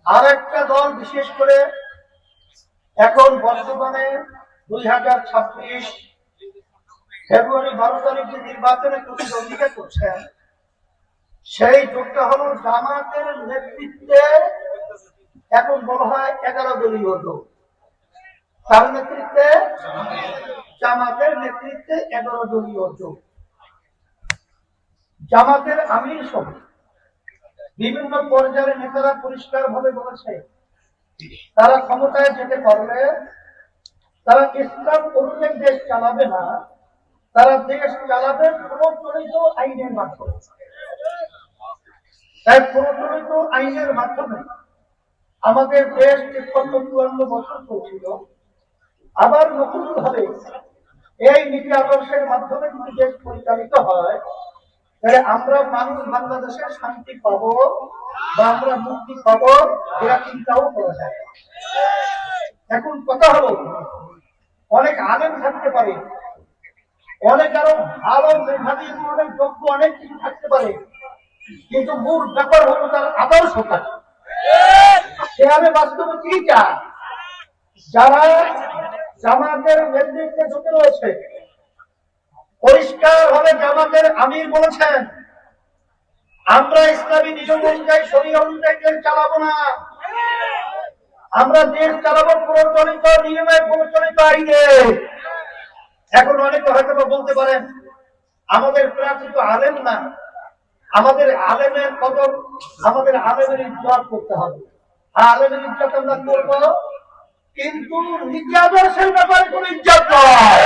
আর একটা দল বিশেষ করে এখন বর্তমানে 2026 ফেব্রুয়ারি 12 তারিখে নির্বাচনে প্রতিদ্বন্দ্বিতা করছেন, সেই জোটটা হলো জামাতের নেতৃত্বে, এখন বলা হয় 11 দলীয় জোট। তার নেতৃত্বে, জামাতের নেতৃত্বে 11 দলীয় জোট। জামাতের আমির সহ বিভিন্ন পর্যায়ের নেতারা পরিষ্কার ভাবে বলেছে, তারা ক্ষমতায় যেতে পারলে তারা ইসলাম অনুযায়ী দেশ চালাবে না, তারা দেশ চালাবে প্রচলিত আইনের মাধ্যমে। তাই প্রচলিত আইনের মাধ্যমে আমাদের দেশ 53-54 বছর চলছিল, আবার নতুন ভাবে এই নীতি আদর্শের মাধ্যমে যদি দেশ পরিচালিত হয়, তাহলে আমরা মানুষ বাংলাদেশে শান্তি পাবো বা আমরা মুক্তি পাবো, এরা চিন্তাও করা যায়। এখন কথা হলো, অনেক আলেম থাকতে পারে, অনেক আরো ভালো মেধাবী, অনেক যোগ্য, অনেক কিছু থাকতে পারে, কিন্তু মূল ব্যাপার হলো তার আদর্শটা। সে আমি বাস্তবে কি চাই? যারা জামাতের নেতৃত্বে ঢুকে রয়েছে, পরিষ্কার ভাবে জামাতের আমির বলেছেন, আমরা ইসলামী নিয়ম অনুযায়ী, শরীয়ত অনুযায়ী দেশ চালাবো না, আমরা দেশ চালাবো প্রচলিত নিয়মে, প্রচলিত আইনে। এখন অনেকে হয়তো বলতে পারেন, আমাদের প্রার্থী তো আলেম না, আমাদের আলেমের কদর, আমাদের আলেমের ইজ্জত করতে হবে। আলেমের ইজ্জত আমরা করবো, কিন্তু নীতি আদর্শের ব্যাপারে কোন ইজ্জত নয়।